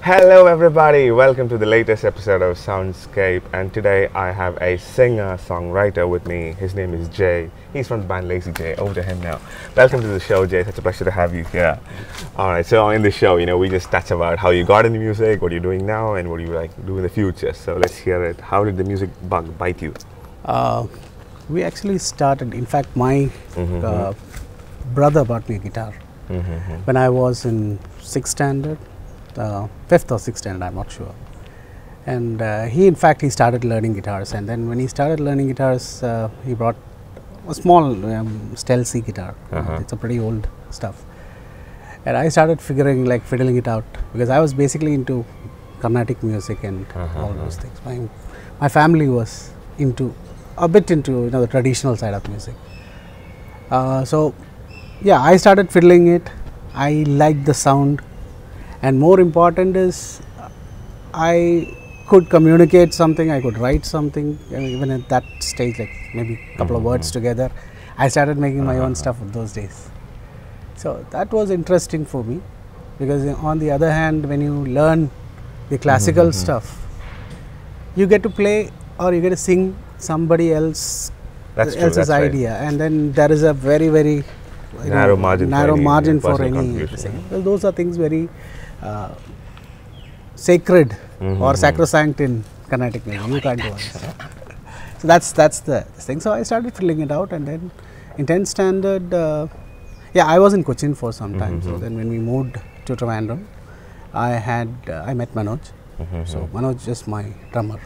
Hello everybody, welcome to the latest episode of Soundscape, and today I have a singer-songwriter with me. His name is Jay. He's from the band Lazy Jay. Over to him now. Welcome to the show, Jay. Such a pleasure to have you here. Alright, so in the show, we just touch about how you got into music, what you're doing now, and what you like to do in the future. So let's hear it. How did the music bug bite you? We actually started, in fact, my brother bought me a guitar when I was in 6th standard. 5th or 6th standard, I'm not sure. And he started learning guitars, and then when he started learning guitars, he brought a small Stel C guitar. It's a pretty old stuff. And I started fiddling it out, because I was basically into Carnatic music and all those things. My family was a bit into the traditional side of music. So yeah, I started fiddling it. I liked the sound. And more important is, I could communicate something, I could write something, even at that stage, like maybe a couple of words together. I started making my own stuff in those days. So that was interesting for me, because on the other hand, when you learn the classical stuff, you get to play or you get to sing somebody else's idea, and then there is a very, very narrow margin for any thing. Well, those are things very sacred or sacrosanct in Carnatic music. You can't do it. So that's the thing. So I started filling it out, and then in 10th standard, I was in Cochin for some time. So then when we moved to Trivandrum, I met Manoj. So Manoj is my drummer.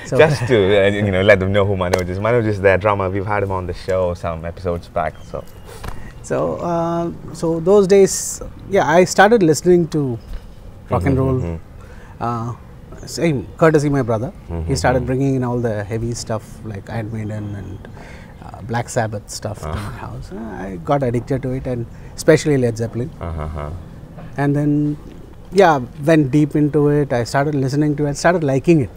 So just to let them know who Manoj is. Manoj is their drummer. We've had him on the show some episodes back. So those days, I started listening to rock and roll. Same courtesy my brother. He started bringing in all the heavy stuff like Iron Maiden and Black Sabbath stuff to my house. I got addicted to it, and especially Led Zeppelin. And then went deep into it. I started listening to it, started liking it.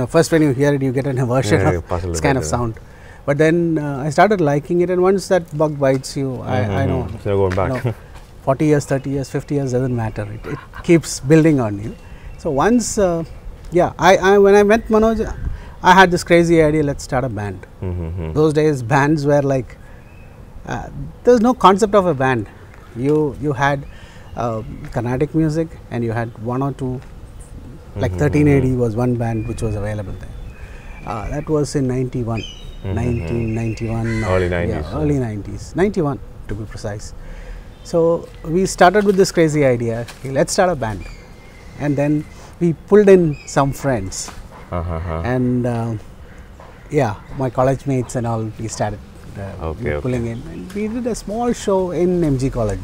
First when you hear it, you get an aversion of this kind of sound. But then I started liking it, and once that bug bites you, I know. So going back. 40 years, 30 years, 50 years doesn't matter. It keeps building on you. So once, when I met Manoj, I had this crazy idea, let's start a band. Those days bands were like, there was no concept of a band. You had Carnatic music, and you had one or two, like 1380 was one band which was available there. That was in 1991. Early 90s. Yeah, early 90s. 91 to be precise. So we started with this crazy idea, okay, let's start a band. And then we pulled in some friends. And my college mates and all, we started pulling in. And we did a small show in MG College.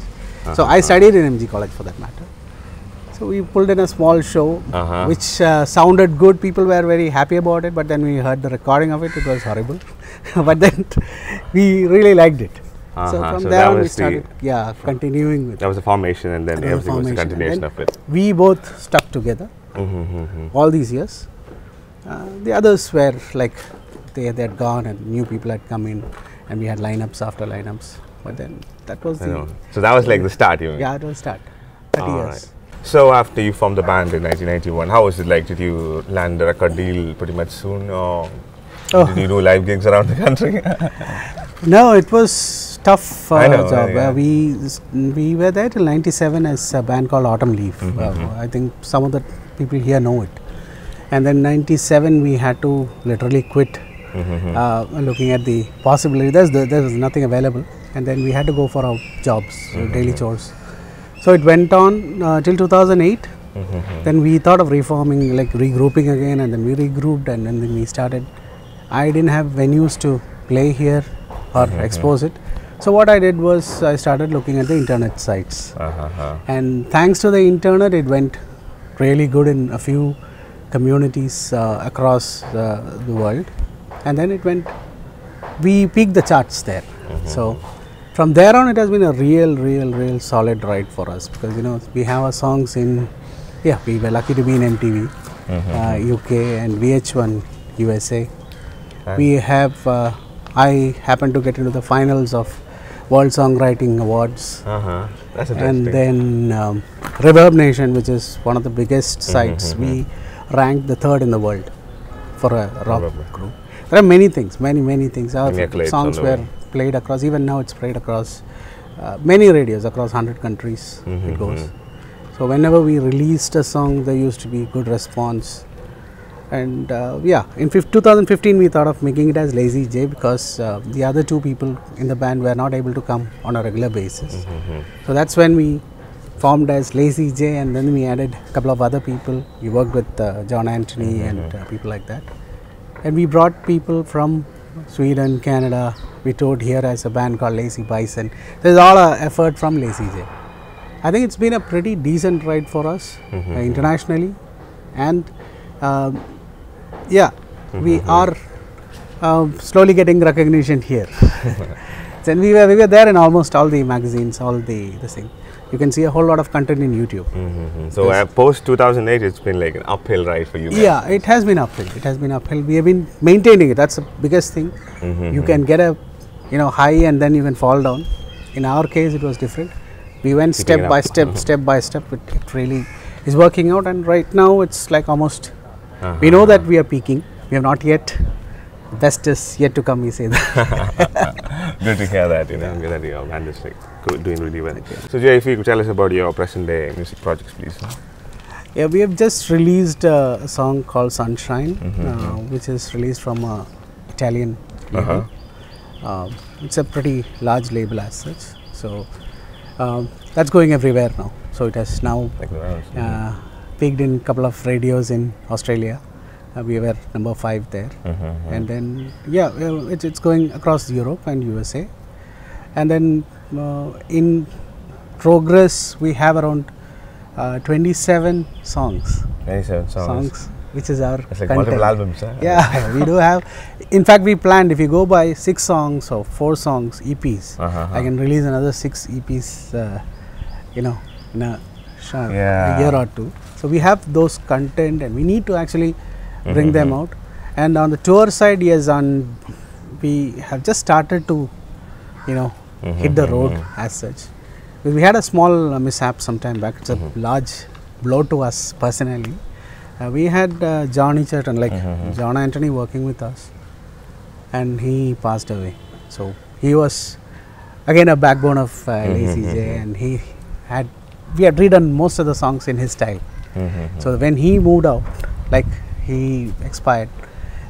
So I studied in MG College for that matter. So we pulled in a small show which sounded good. People were very happy about it, but then we heard the recording of it, it was horrible. But then we really liked it. So from there on we started continuing with it. That was the formation, and then everything was a continuation of it. We both stuck together all these years. The others were like, they had gone and new people had come in, and we had lineups after lineups. But then that was So that was like the start, you mean? Yeah, it was start. 30 years. Right. So after you formed the band in 1991, how was it like? Did you land a record deal pretty much soon, or did you do live gigs around the country? No, it was tough job. We were there till 97 as a band called Autumn Leaf. I think some of the people here know it. And then 97 we had to literally quit, looking at the possibility. There was nothing available, and then we had to go for our jobs, daily chores. So it went on till 2008. Then we thought of reforming, like regrouping again, and then we regrouped, and then we started. I didn't have venues to play here or expose it. So what I did was I started looking at the internet sites. And thanks to the internet, it went really good in a few communities across the world. And then we peaked the charts there. So from there on, it has been a real solid ride for us, because we have our songs in, we were lucky to be in MTV, UK and VH1 USA. We have, I happened to get into the finals of World Songwriting Awards. That's interesting. And then Reverb Nation, which is one of the biggest sites, we ranked the 3rd in the world for a rock group. There are many things, many things. Our songs were played across, even now it's played across many radios, across 100 countries it goes. So whenever we released a song, there used to be good response. And yeah, in 2015 we thought of making it as Lazy J because the other 2 people in the band were not able to come on a regular basis. So that's when we formed as Lazy J, and then we added a couple of other people. We worked with John Anthony and people like that. And we brought people from Sweden, Canada. We toured here as a band called Lazy Bison. There's all our effort from Lazy J. I think it's been a pretty decent ride for us internationally, and yeah, we are slowly getting recognition here. Then we were there in almost all the magazines, all the thing. You can see a whole lot of content in YouTube. So post 2008, it's been like an uphill ride for you guys. Yeah, it has been uphill. It has been uphill. We have been maintaining it. That's the biggest thing. You can get a high and then you can fall down. In our case, it was different. We went step by step, step by step. It really is working out, and right now it's like almost. We know that we are peaking. We have not yet. Best is yet to come. We say that. Good to hear that. That your band is doing really well. So Jay, if you could tell us about your present day music projects, please. Yeah, we have just released a song called Sunshine, which is released from an Italian label. It's a pretty large label as such. So that's going everywhere now. So it has now peaked in a couple of radios in Australia. We were number 5 there, and then yeah, it's going across Europe and USA, and then in progress we have around 27 songs. 27 songs. Which is our it's like content. Multiple albums, huh? Yeah, we do have. In fact, we planned if you go by 6 songs or 4 songs EPs, I can release another 6 EPs, in a year or 2. So we have those content, and we need to actually bring them out. And on the tour side, yes, we have just started to, hit the road as such. But we had a small mishap some time back. It's a large blow to us personally. We had Johnny Churton, John Anthony, working with us, and he passed away. So he was again a backbone of Lazy J, and we had redone most of the songs in his style. So when he moved out, he expired,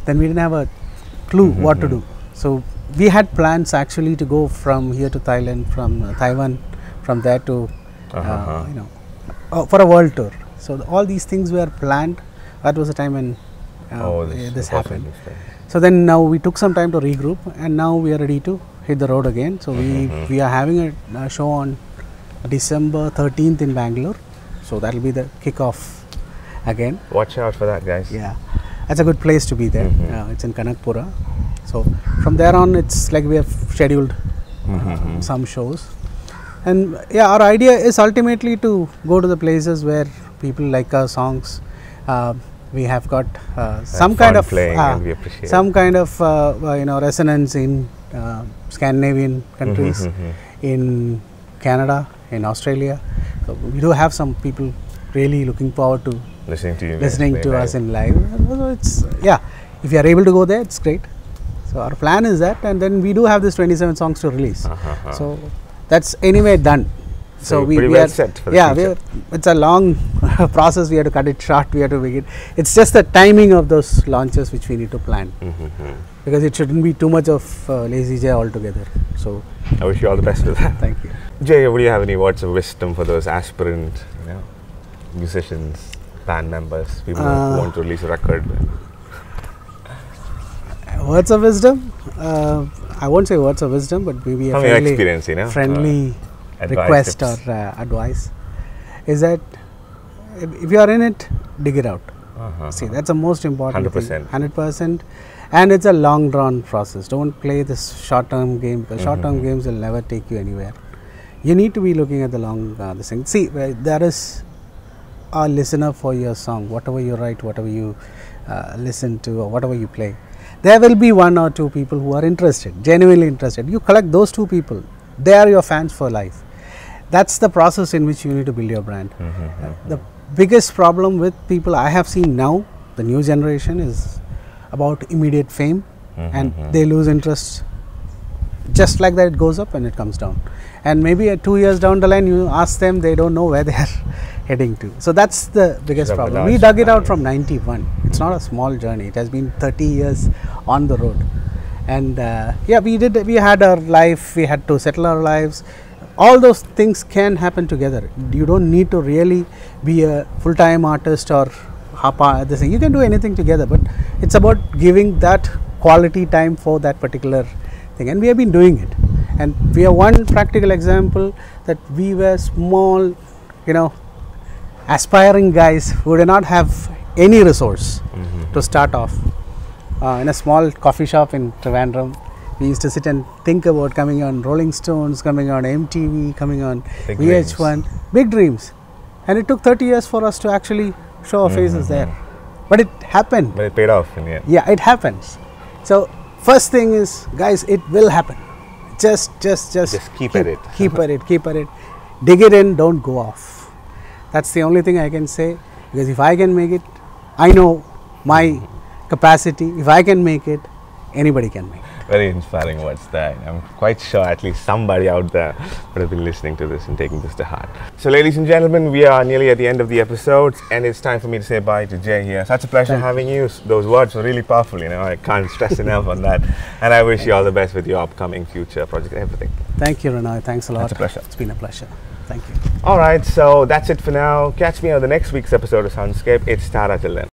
then we didn't have a clue what to do. So we had plans actually to go from here to Thailand, from Taiwan, from there to for a world tour. So all these things were planned. That was the time when this happened. So then now we took some time to regroup, and now we are ready to hit the road again. So we are having a show on December 13th in Bangalore. So that will be the kickoff again. Watch out for that, guys. Yeah, that's a good place to be there. It's in Kanakpura. So from there on, it's like we have scheduled some shows. And yeah, our idea is ultimately to go to the places where people like our songs. We have got some kind of resonance in Scandinavian countries, in Canada, in Australia. So we do have some people really looking forward to listening to us in live. It's if you are able to go there, it's great. So our plan is that, and then we do have this 27 songs to release. So that's anyway done. So we are set for the future. It's a long process. We have to cut it short. We have to make it. It's just the timing of those launches which we need to plan, because it shouldn't be too much of Lazy J altogether. So I wish you all the best with that. Thank you. Jay, would you have any words of wisdom for those aspirant musicians, band members, people who want to release a record? Words of wisdom? I won't say words of wisdom, but maybe a friendly request or advice is that if you are in it, dig it out. See, that's the most important 100%. thing. 100%. And it's a long drawn process. Don't play this short term game, because short term games will never take you anywhere. You need to be looking at the long thing. See, there is a listener for your song. Whatever you write, whatever you listen to, or whatever you play, there will be 1 or 2 people who are interested, genuinely interested. You collect those 2 people, they are your fans for life. That's the process in which you need to build your brand. The biggest problem with people I have seen now, the new generation, is about immediate fame, and they lose interest. Just like that, it goes up and it comes down. And maybe 2 years down the line, you ask them, they don't know where they are heading to. So that's the biggest problem. We dug it out from 91. It's not a small journey. It has been 30 years on the road. And yeah, we had our life, we had to settle our lives. All those things can happen together. You don't need to really be a full-time artist or this thing. You can do anything together, but it's about giving that quality time for that particular thing. And we have been doing it. And we have one practical example that we were small, aspiring guys who did not have any resource to start off. In a small coffee shop in Trivandrum, we used to sit and think about coming on Rolling Stones, coming on MTV, coming on VH1, big dreams. And it took 30 years for us to actually show our faces there. But it happened. But it paid off in the end. Yeah, it happens. So first thing is, guys, it will happen. Just keep at it. Keep at it. Dig it in, don't go off. That's the only thing I can say, because if I can make it, I know my capacity. If I can make it, anybody can make it. Very inspiring words there. I'm quite sure at least somebody out there would have been listening to this and taking this to heart. So ladies and gentlemen, we are nearly at the end of the episode, and it's time for me to say bye to Jay here. Such a pleasure having you. Those words were really powerful, I can't stress enough on that. And I wish you all the best with your upcoming future project and everything. Thank you, Ranay. Thanks a lot. It's a pleasure. It's been a pleasure. Thank you. Alright, so that's it for now. Catch me on the next week's episode of Soundscape. It's Tara till then.